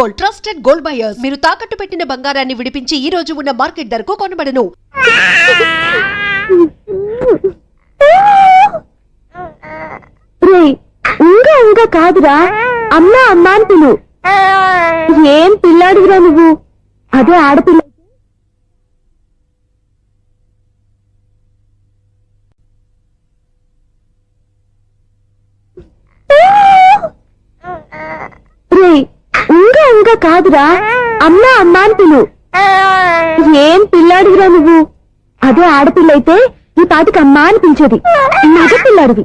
Gold, trusted gold buyers. మీరు తాకట్టు పెట్టిన బంగారాన్ని విడిపించి ఈ రోజు ఉన్న మార్కెట్ ధరకు కొనబడను. ఇంకా కాదురా, అమ్మా అమ్మా అని పిలు. ఏం పిల్లాడివిరా నువ్వు? అదే ఆడపిల్ల. ఇంకా కాదురా, అమ్మా అమ్మా అని పిలు. ఏం పిల్లాడివిరా నువ్వు? అదే ఆడపిల్ల అయితే ఈ పాటికి అమ్మా అని పిలిచేది. మగ పిల్లాడివి,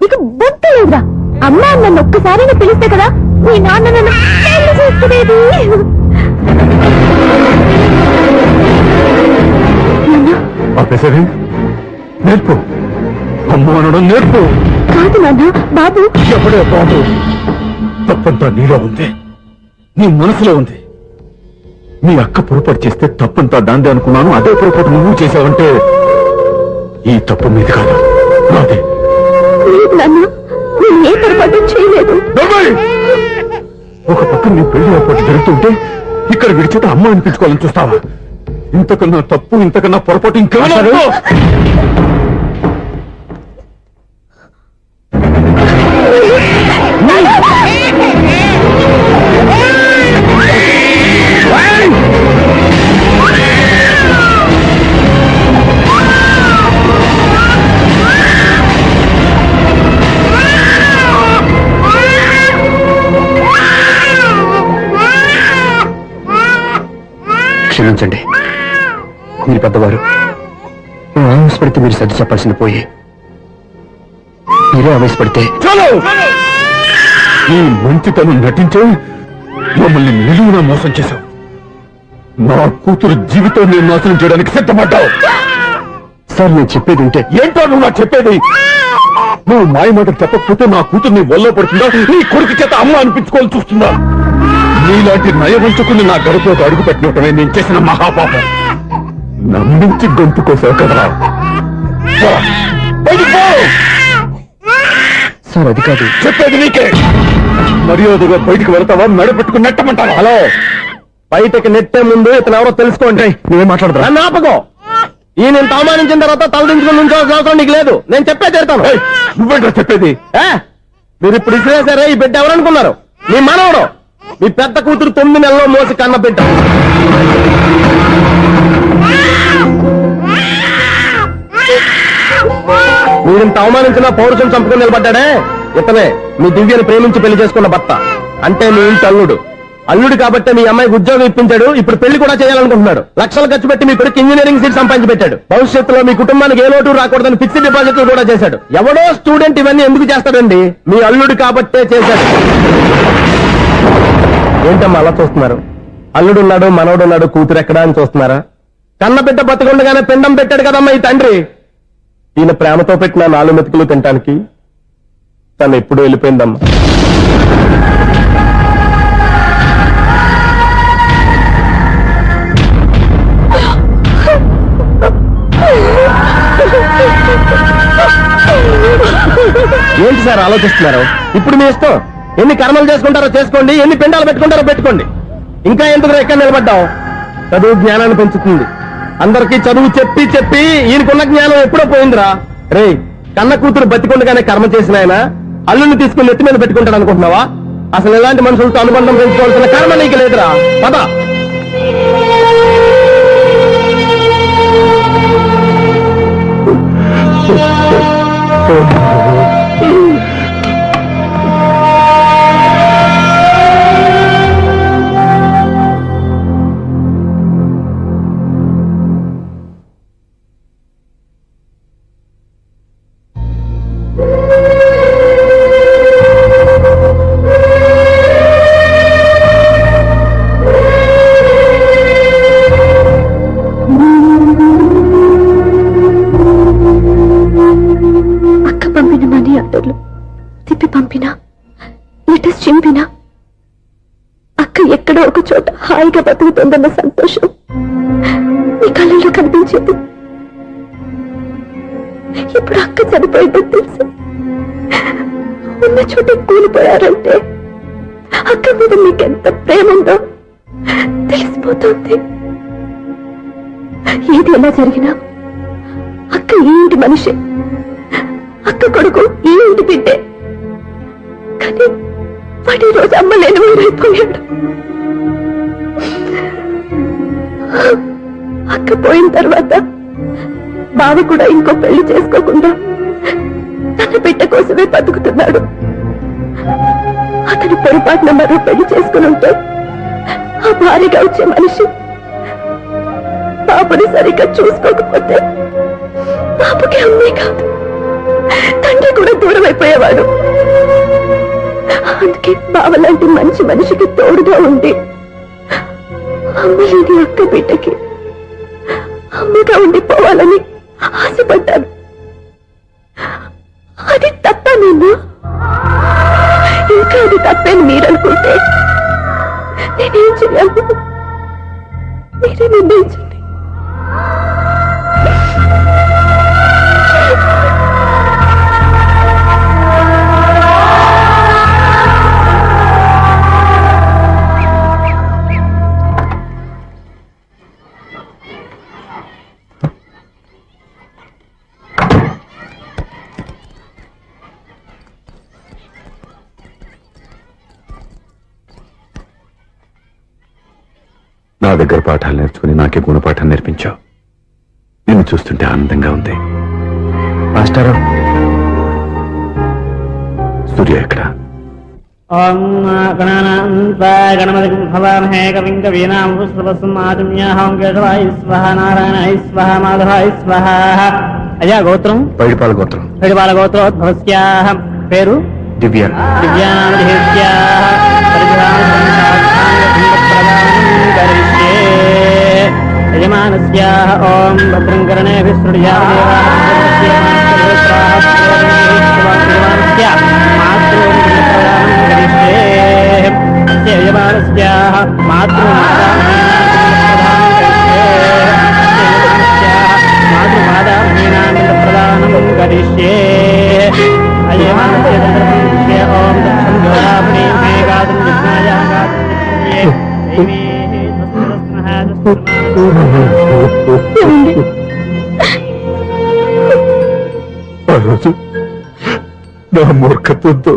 నీకు బుద్ధి లేదురా. అమ్మా నన్ను ఒక్కసారి పిలిస్తే కదా మీ నాన్న నన్ను పెళ్లి చేసుకునేది. నేర్పు, అమ్మ అనడం నేర్పు. కాదు నాన్న, బాబు. ఎప్పుడే బాబు, తప్పంతా నీలో ఉంది, నీ మనసులో ఉంది. నీ అక్క పొరపాటు చేస్తే తప్పంతా దాందే అనుకున్నాను. అదే పొరపాటు నువ్వు చేసావంటే ఈ తప్పు మీది కాదు, నాదే. లేదు నాన్న, నేను ఏ పొరపాటు చేయలేదు. ఒక పక్క నీ పెళ్లి ఏర్పాటు జరుగుతుంటే ఇక్కడ విడిచేత అమ్మ అనిపించుకోవాలని చూస్తావా? ఇంతకన్నా తప్పు, ఇంతకన్నా పొరపాటు ఇంకేమన్నా? క్షమించండి, మీరు పెద్దవారు. ఆవేశపడితే మీరు సర్ది చెప్పాల్సింది పోయి మీరే ఆవేశపడితే ఈ మంచితనం నటించే మమ్మల్ని నిలువునా మోసం చేశావు. నా కూతురు జీవితాన్ని నాశనం చేయడానికి సిద్ధపడ్డావు. సార్, నేను చెప్పేది ఉంటే ఏంటో నువ్వు నాకు చెప్పేది? నువ్వు మాయమాటలు చెప్పకపోతే నా కూతుర్ని వల్ల పడుతుందా, నీ కొడుకు చేత అమ్మ అనిపించుకోవాలని చూస్తుందా? నీలాంటి నయవంచుకుని నా గడపలోకి అడుగు పెట్టినటమే నేను చేసిన మహాపాపం. నమ్మించి గొంతు కోసావు కదా. సార్, అది కాదు చెప్పేది నీకే. మర్యాదగా బయటికి వెళ్తావా, మెడపెట్టుకుని నెట్టమంటావా? హలో, బయటకి నెట్టే ముందు ఇతను ఎవరో తెలుసుకోండి. నువ్వే మాట్లాడదా? నన్ను ఆపకో. ఈయన అవమానించిన తర్వాత తలదించుకుని నుంచోవాల్సిన అవసరం నీకు లేదు. నేను చెప్పే తీరుతాను. నువ్వేంటో చెప్పేది? మీరు ఇప్పుడు ఇసిరేసారే, ఈ బిడ్డ ఎవరనుకున్నారు? మీ మనవడు, మీ పెద్ద కూతురు 9 నెలల్లో మోసి కన్న బిడ్డ. మీరింత అవమానించిన పౌరుషం చంపుకొని నిలబడ్డాడే, ఇతనే మీ దివ్యను ప్రేమించి పెళ్లి చేసుకున్న భర్త. అంటే మీ ఇంటి అల్లుడు. అల్లుడు కాబట్టే మీ అమ్మాయికి ఉద్యోగం ఇప్పించాడు. ఇప్పుడు పెళ్లి కూడా చేయాలనుకుంటున్నాడు. లక్షలు ఖర్చు పెట్టి మీ కొడుకు ఇంజనీరింగ్ సీట్ సంపాదించి పెట్టాడు. భవిష్యత్తులో మీ కుటుంబానికి ఏ లోటు రాకూడదని ఫిక్స్డ్ డిపాజిట్లు కూడా చేశాడు. ఎవడో స్టూడెంట్ ఇవన్నీ ఎందుకు చేస్తాడండి? మీ అల్లుడు కాబట్టే చేశాడు. ఏంటమ్మా అలా చూస్తున్నారు? అల్లుడున్నాడు, మనవడున్నాడు, కూతురు ఎక్కడా అని చూస్తున్నారా? కన్న బిడ్డ బతికుండగానే పిండం పెట్టాడు కదమ్మా ఈ తండ్రి. ఈయన ప్రేమతో పెట్టిన 4 మెతుకులు తినటానికి తను ఎప్పుడు వెళ్ళిపోయిందమ్మా. ఏంటి సార్ ఆలోచిస్తున్నారు? ఇప్పుడు మీ ఇష్టం. ఎన్ని కర్మలు చేసుకుంటారో చేసుకోండి, ఎన్ని పిండాలు పెట్టుకుంటారో పెట్టుకోండి. ఇంకా ఎందుకు ఎక్కడ నిలబడ్డావు? చదువు జ్ఞానాన్ని పెంచుతుంది. అందరికీ చదువు చెప్పి చెప్పి ఈయనకున్న జ్ఞానం ఎప్పుడో పోయిందిరా. రే, కన్న కూతురు బతికుండగానే కర్మ చేసిన ఆయన అల్లుని తీసుకుని నెత్తి మీద పెట్టుకుంటాడు అనుకుంటున్నావా? అసలు ఎలాంటి మనుషులతో అనుబంధం పెంచుకోవాల్సిన కర్మ నీకు లేదురా. పద. తిప్పి పంపినా, లెటర్స్ చింపినా అక్క ఎక్కడో ఒక చోట హాయిగా బతుకుతుందన్న సంతోషం నీ కళ్ళల్లో కనిపించేది. ఇప్పుడు అక్క చనిపోయిందని తెలిసి ఉన్న చోట కూలిపోయారంటే అక్క మీద మీకెంత ప్రేమ ఉందో తెలిసిపోతుంది. ఏది ఎలా జరిగినా అక్క ఈ ఇంటి మనిషి, అక్క కొడుకు ఈ ఇంటి బిడ్డే. కానీ వాడి రోజు అమ్మ లేని ఊరైపోయాడు. అక్క పోయిన తర్వాత బావ కూడా ఇంకో పెళ్లి చేసుకోకుండా తన బిడ్డ కోసమే బతుకుతున్నాడు. అతని పొరపాటున మరో పెళ్లి చేసుకుని ఉంటే ఆ భారీగా వచ్చే మనిషి బాబుని సరిగ్గా చూసుకోకపోతే బాబుకి అమ్మే కాదు తండ్రి కూడా దూరం అయిపోయేవాడు. అందుకే బావ లాంటి మంచి మనిషికి తోడుగా ఉండి అమ్మ లేని అక్క బిడ్డకి అమ్మగా ఉండిపోవాలని ఆశపడ్డాను. అది తప్ప నేను ఇంకా అది తప్పని మీరనుకుంటే నేనేం చేయాలి? మీరే నిర్ణయించండి. నా దగ్గర పాఠాలు నేర్చుకుని నాకే గుణపాఠం నేర్పించావు. నిన్ను చూస్తుంటే ఆనందంగా ఉంది. మాస్టారు, సూర్య ఎక్కడ? గణపతి భవామహే కవిం కవీనాం పుష్పవస్మాజమ్యాహం కేశవాయ స్వహ నారాయణాయ స్వహ మాధవాయ స్వహ. అయ్యా గోత్రం? పైడిపాల గోత్రం. పైడిపాల గోత్రోద్భవస్యాః. పేరు? దివ్య. దివ్యానామధేస్యాః. యజమానస్యాః ఓం భద్రం కర్ణేభిః యజమానస్యాః మాతృమాదామహీనానందప్రదానం కరిష్యే. అయమానస్య ఓం దక్షం జ్యోరాభణీమే గాతుం విష్ణాయ గాతుం ఆ రోజు నా మూర్ఖత్వంతో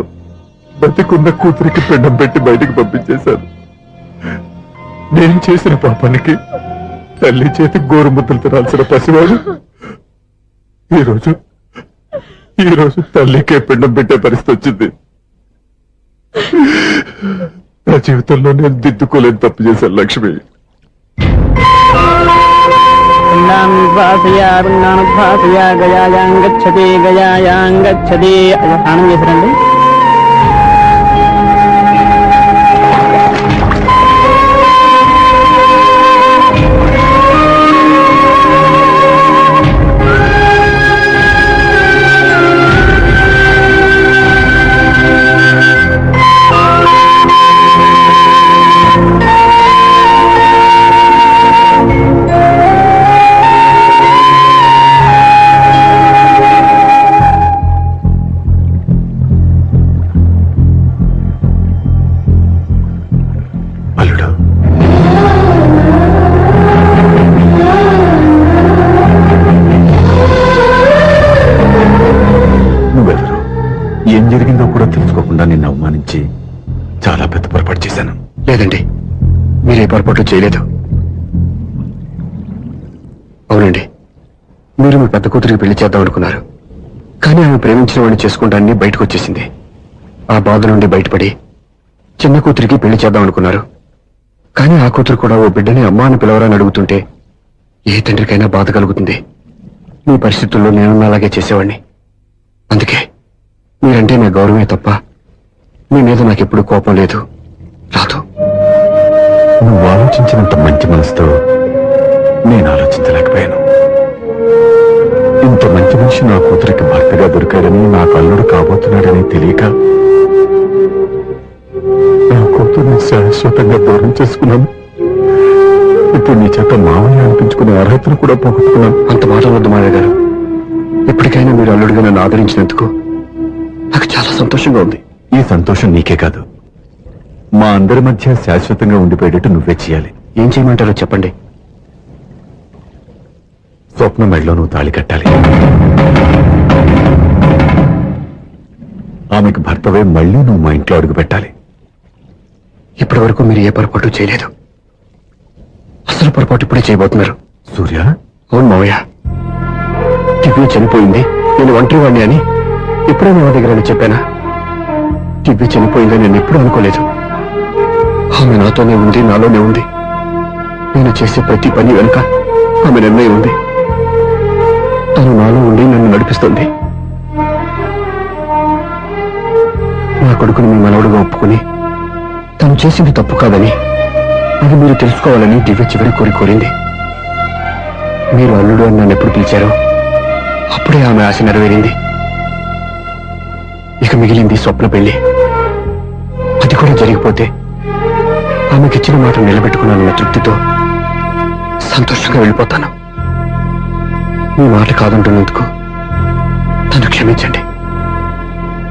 బతికున్న కూతురికి పిండం పెట్టి బయటికి పంపించేశాను. నేను చేసిన పాపానికి తల్లి చేతి గోరుముద్దలు తినాల్సిన పసివాడు ఈరోజు తల్లికే పిండం పెట్టే పరిస్థితి వచ్చింది. నా జీవితంలో నేను దిద్దుకోలేని తప్పు చేశాను లక్ష్మి. గయాయాంగచ్చతి గయాయాంగచ్చతి. స్నానం చేశారండి? ఏం జరిగిందో కూడా తెలుసుకోకుండా నిన్ను అవమానించి చాలా పెద్ద పొరపాటు చేశాను. లేదండి, మీరే పొరపాటు చేయలేదు. అవునండి, మీరు మీ పెద్ద కూతురికి పెళ్లి చేద్దాం అనుకున్నారు. కానీ ఆమె ప్రేమించిన వాడిని చేసుకుంటానని బయటకు వచ్చేసింది. ఆ బాధ నుండి బయటపడి చిన్న కూతురికి పెళ్లి చేద్దాం అనుకున్నారు. కానీ ఆ కూతురు కూడా ఓ బిడ్డని అమ్మా అని పిలవరని అడుగుతుంటే ఏ తండ్రికైనా బాధ కలుగుతుంది. మీ పరిస్థితుల్లో నేను అలాగే చేసేవాడిని. అందుకే మీరంటే నా గౌరవమే తప్ప మీ మీద నాకెప్పుడు కోపం లేదు, రాదు. నువ్వు ఆలోచించినంత మంచి మనసుతో నేను ఆలోచించలేకపోయాను. ఇంత మంచి మనిషి నా కూతురికి భర్తగా దొరికాడని, నాకు అల్లుడు కాబోతున్నాడని తెలియక నా కూతుర్ని శాశ్వతంగా దూరం చేసుకున్నాను. ఇప్పుడు నీ చేత మామయ్య అనిపించుకునే అర్హతను కూడా పోగొట్టుకున్నాను. అంత మాటలొద్దు మావయ్య గారు. ఎప్పటికైనా మీరు అల్లుడిగా నన్ను ఆదరించినందుకు నాకు చాలా సంతోషంగా ఉంది. ఈ సంతోషం నీకే కాదు, మా అందరి మధ్య శాశ్వతంగా ఉండిపోయేటట్టు నువ్వే చేయాలి. ఏం చేయమంటారో చెప్పండి. స్వప్న మెడలో నువ్వు తాళి కట్టాలి. ఆమెకు భర్తవే మళ్ళీ నువ్వు మా ఇంట్లో అడుగు పెట్టాలి. ఇప్పటి వరకు మీరు ఏ పొరపాటు చేయలేదు. అసలు పొరపాటు ఇప్పుడే చేయబోతున్నారు. సూర్య, అవును మావయ్య, దివ్య చనిపోయింది, నేను ఒంటరి వాడిని అని ఎప్పుడూ మా దగ్గర చెప్పానా? దివ్య చనిపోయిందని నేను ఎప్పుడూ అనుకోలేదు. ఆమె నాతోనే ఉంది, నాలోనే ఉంది. నేను చేసే ప్రతి పని వెనుక ఆమె నిర్ణయం ఉంది. తను నాలో ఉండి నన్ను నడిపిస్తుంది. నా కొడుకుని మీ మనవడుగా ఒప్పుకుని తను చేసింది తప్పు కాదని, అది మీరు తెలుసుకోవాలని దివ్య చివరి కోరింది. మీరు అల్లుడు అని నన్ను ఎప్పుడు పిలిచారో అప్పుడే ఆమె ఆశ నెరవేరింది. ఇక మిగిలింది స్వప్న పెళ్లి. అది కూడా జరిగిపోతే ఆమెకిచ్చిన మాట నిలబెట్టుకున్నానన్న తృప్తితో సంతోషంగా వెళ్ళిపోతాను. మీ మాట కాదంటున్నందుకు నన్ను క్షమించండి.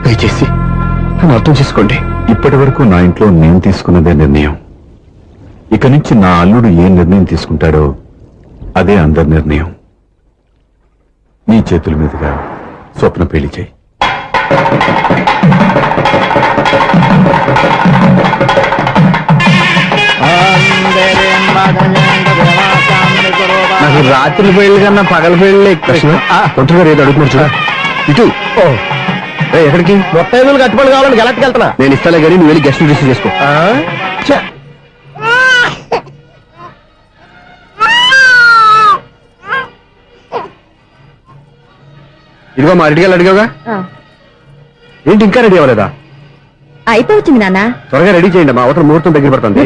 దయచేసి నన్ను అర్థం చేసుకోండి. ఇప్పటి వరకు నా ఇంట్లో నేను తీసుకున్నదే నిర్ణయం. ఇక నుంచి నా అల్లుడు ఏ నిర్ణయం తీసుకుంటాడో అదే అందరి నిర్ణయం. నీ చేతుల మీదుగా స్వప్న పెళ్లి చేయి. నాకు రాత్రి పెళ్లి కన్నా పగల పెళ్లి ఒంటరిగా ఏదో అడుగుతున్నారు చూడ. ఇటు ఎక్కడికి? మొత్తం ఐదులు కట్టుబడి కావాలని గెలట్టుకు వెళ్తున్నా. నేను ఇస్తాలే కానీ నువ్వు వెళ్ళి గెస్ట్ రిసీవ్ చేసుకో. ఇదిగో మా రెడీ అడిగావుగా, ఏంటి ఇంకా రెడీ అవ్వలేదా? అయిపోవచ్చింది నాన్న. త్వరగా రెడీ చేయండి, మా అవతల ముహూర్తం దగ్గర పడుతుంది.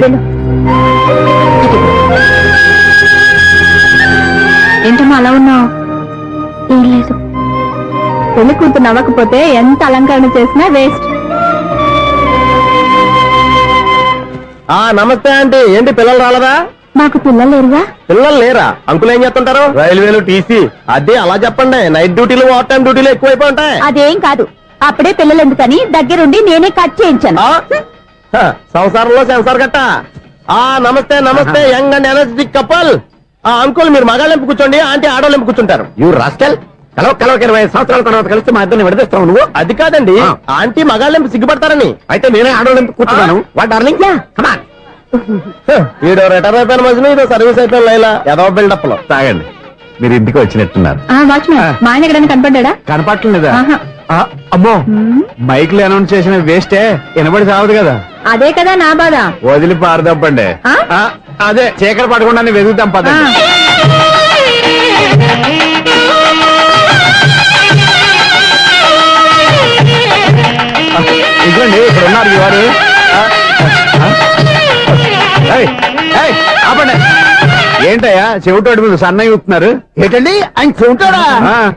ఏంటమ్మా అలా ఉన్నావు? ఏం లేదు, పెళ్లి కూతురు నవ్వకపోతే ఎంత అలంకరణ చేసినా వేస్ట్. నమస్తే ఆంటీ. ఏంటి పిల్లలు రాలదా? మాకు పిల్లలు లేరుగా. పిల్లలు లేరా? అంకులు ఏం చేస్తుంటారు? రైల్వేలు, టీసీ. అదే అలా చెప్పండి. నైట్ డ్యూటీలు, ఓవర్ టైం డ్యూటీలు ఎక్కువైపోయి ఉంటాయి. అదేం కాదు, అప్పుడే పిల్లలు ఎందుకని దగ్గరుండి నేనే కట్ చేయించాను. సంసారంలో సెన్సార్ గట్ట. నమస్తే నమస్తే, young and energetic couple. Uncle మీరు మగాళ్ళెంపు కూర్చోండి, ఆంటీ ఆడోళ్ళెంపు కూర్చుంటారు. యూ రాస్కెల్, కలవ 20 సంవత్సరాల తర్వాత కలిస్తే మా ఇద్దరిని విడదీస్తావు నువ్వు. అది కాదండి, ఆంటీ మగాళ్ళెంపు సిగ్గుపడతారని. అయితే నేనే ఆడోళ్ళెంపు కూర్చున్నాను. What darling, come on. ఈడో రిటైర్ అయిపోయిన మధ్యలో ఇదో సర్వీస్ అయిపోయిన లైలా ఏదో బిల్డప్ లో. తాగండి, మీరు ఇంటికి వచ్చినట్టున్నారు. వాచ్మెన్ మా ఆయన ఎక్కడైనా కనపడ్డా? కనపట్లేదా? ఆహా. అమ్మో, మైక్లు అనౌన్స్ చేసిన వేస్టే, వినబడి సావదు కదా. అదే కదా నా బాధ. వదిలి పారదప్పండి. అదే చీకటి పడకుండా వెతుకుతాం పదండి. ఇదిగోండి, ఇక్కడ ఉన్నారు ఈ వారు. ఆపండి. ఏంటయ్యా చెవిటోడి మీద సన్నయ్య ఊపుతున్నారు? ఏంటండి ఆయన చెబుతాడా?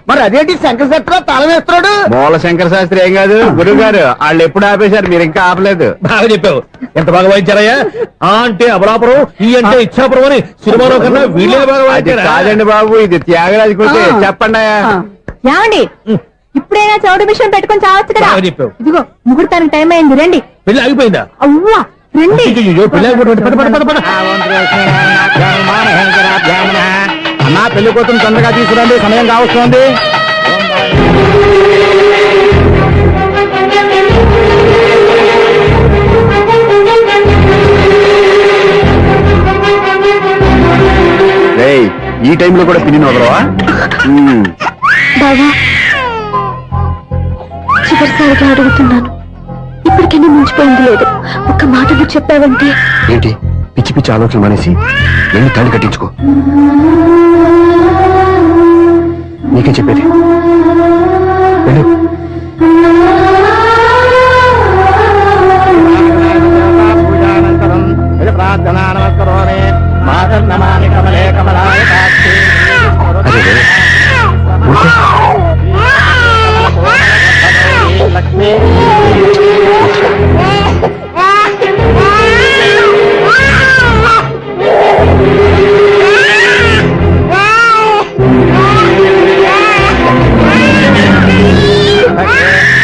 మరి అదేంటి శంకర శెట్టిలో తాళం వేస్తున్నాడు? మూల శంకర శాస్త్రి ఏం కాదు, గురువు గారు. వాళ్ళు ఎప్పుడు ఆపేశారు, మీరు ఇంకా ఆపలేదు. బాగా చెప్పావు. ఎంత బాగా వాయించారయ్యా. అంటే అబలాపురం, ఈ అంటే ఇచ్చాపురం అని సినిమాలో కన్నా వీళ్ళే బాగా అది వాయించారా? కాదండి బాబు, ఇది త్యాగరాజు కృతి. చెప్పండి. ఏమండి, ఇప్పుడైనా చౌడు మిషన్ పెట్టుకొని చావచ్చు కదా. బాగా చెప్పావు. ఇదిగో ముహూర్తానికి టైం అయింది, రండి. పెళ్లి ఆగిపోయిందా? అవ్వా రండి. అన్నా పెళ్లి కోసం తొందరగా తీసుకురండి, సమయం కావస్తుంది. ఈ టైంలో కూడా పిన్ని వదలవా? బాబా చివరిసారిగా అడుగుతున్నాను, ఇప్పటికైనా మించిపోయింది లేదు. ఒక్క మాట నువ్వు చెప్పావంటే. ఏంటి పిచ్చి పిచ్చి ఆలోచన మానేసి వెళ్ళి తాళి కట్టించుకో. నీకే చెప్పేది, వెళ్ళు. ప్రార్థనా నమస్కరోమి మాతర్నమామి కమలే కమలాయ కాక్షి. అదే ఊరుకో. లక్ష్మీ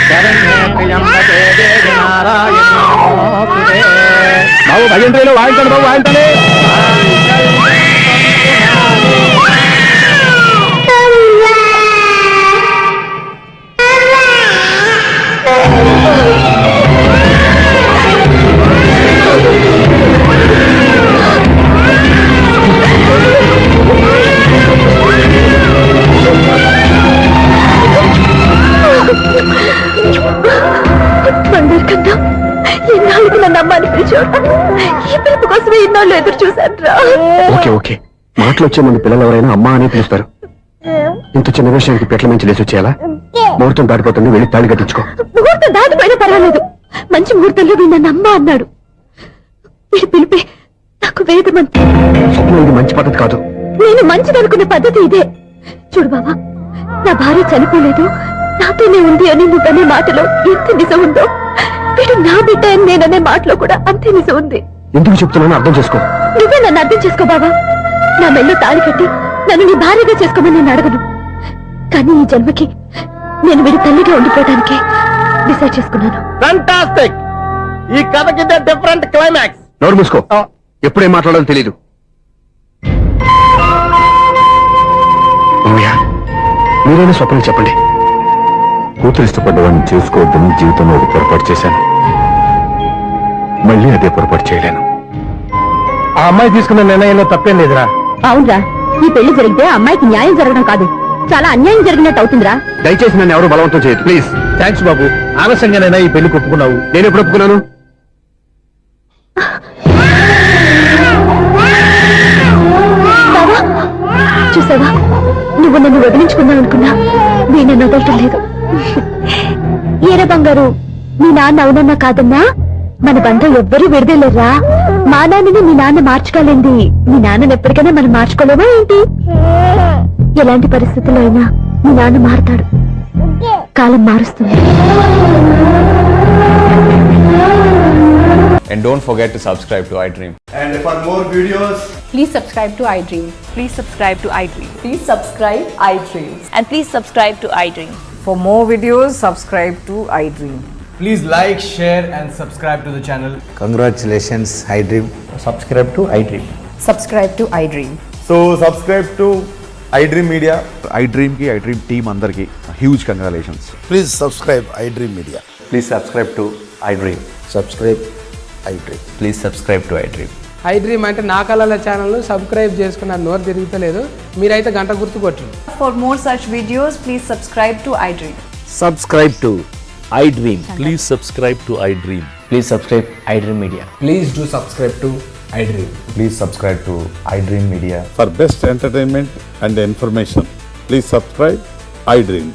శరణ్యే ప్రియంబతే దేవి నారాయణే నమోస్తుతే. వాయించండి బాబు వాయించాలి. బంగారు కన్నా ఇన్నాళ్ళకి నన్ను అమ్మాని పిలిచాడు. ఈ పిలుపు కోసమే ఇన్నాళ్ళు ఎదురు చూశాను రా. ఓకే ఓకే, మాటలు వచ్చే ముందు పిల్లలు ఎవరైనా అమ్మా అని పిలుస్తారు. ఇంత చిన్న విషయానికి పెట్ల మంచి లేచి వచ్చేయాలా? ముహూర్తం దాటిపోతుంది, వెళ్ళి తాళి కట్టించుకో. ముహూర్తం దాటిపోయినా పర్వాలేదు, మంచి ముహూర్తంలో వీడు నన్ను అమ్మ అన్నాడు. వీడి పిలిపే నాకు వేదమంతి. స్వప్నం, ఇది మంచి పద్ధతి కాదు. నేను మంచిదనుకున్న పద్ధతి ఇదే. చూడు బావా, నా భార్య చనిపోలేదు, నాతోనే ఉంది అని నువ్వనే మాటలో ఎంత నిజం ఉందో, వీడు నా బిడ్డ అని నేననే మాటలో కూడా అంతే నిజం ఉంది. ఎందుకు చెప్తున్నానో అర్థం చేసుకో. నువ్వే నన్ను అర్థం చేసుకో బావా. నా మెల్లో తాళి కట్టి నన్ను నీ భార్యగా చేసుకోమని నేను అడగను. కానీ ఈ జన్మకి నేను వీడి తల్లిగా ఉండిపోవడానికి డిసైడ్ చేసుకున్నాను. ఫెంటాస్టిక్. ఈ కథకి డిఫరెంట్ క్లైమాక్స్. నోరు మూసుకో, ఎప్పుడేం మాట్లాడాలో తెలీదు. మామయ్య, మీరైనా స్వప్నం చెప్పండి. కూతురు ఇష్టపడ్డవాడిని చేసుకోవద్దని జీవితంలో ఒక పొరపాటు చేశాను. మళ్ళీ అదే పొరపాటు చేయలేను. ఆ అమ్మాయి తీసుకున్న నిర్ణయంలో తప్పేం లేదురా. అవునరా, ఈ పెళ్లి జరిగితే అమ్మాయికి న్యాయం జరగడం కాదు, చాలా అన్యాయం జరిగినట్టు అవుతుందిరా. దయచేసి నన్ను ఎవరు బలవంతం చేయదు ప్లీజ్. థ్యాంక్స్ బాబు, ఆలస్యంగానైనా ఈ పెళ్లి ఒప్పుకున్నావు. నేను ఎప్పుడు ఒప్పుకున్నాను? బావా, చూసావా, నువ్వు నన్ను వదిలించుకుందాం అనుకున్నా నేను నన్ను వదలటం లేదు. ఏరా బంగారు, మీ నాన్న అవునన్నా కాదన్నా మన బంధం ఎవ్వరూ విడదలేరా. మా నాన్నని మీ నాన్న మార్చుకోలేంది, మీ నాన్నని ఎప్పటికైనా మనం మార్చుకోలేమా ఏంటి? ఎలాంటి పరిస్థితుల్లో అయినా మీ నాన్న మారుతాడు, కాలం మారుస్తుంది. And don't forget to subscribe to iDream. And for more videos, Please subscribe to iDream. Please subscribe to iDream. Please subscribe iDream. And please subscribe to iDream. For more videos, subscribe to iDream. please like, share and subscribe to the channel. Congratulations, iDream. Subscribe to iDream. Subscribe to iDream. So subscribe to iDream Media. iDream ki iDream team andarki huge congratulations. Please subscribe iDream Media. Please subscribe to iDream. Subscribe iDream. Please subscribe to iDream. iDream అంటే నా కళల channel subscribe చేసుకున్న నోరు తిరుగుతలేదు, మీరైతే గంట గుర్తు కొట్టండి. For more such videos, please subscribe to iDream. Subscribe to iDream. Please subscribe to iDream. Please subscribe iDream Media. Please do subscribe to iDream. Please subscribe to iDream Media. For best entertainment and information, please subscribe iDream.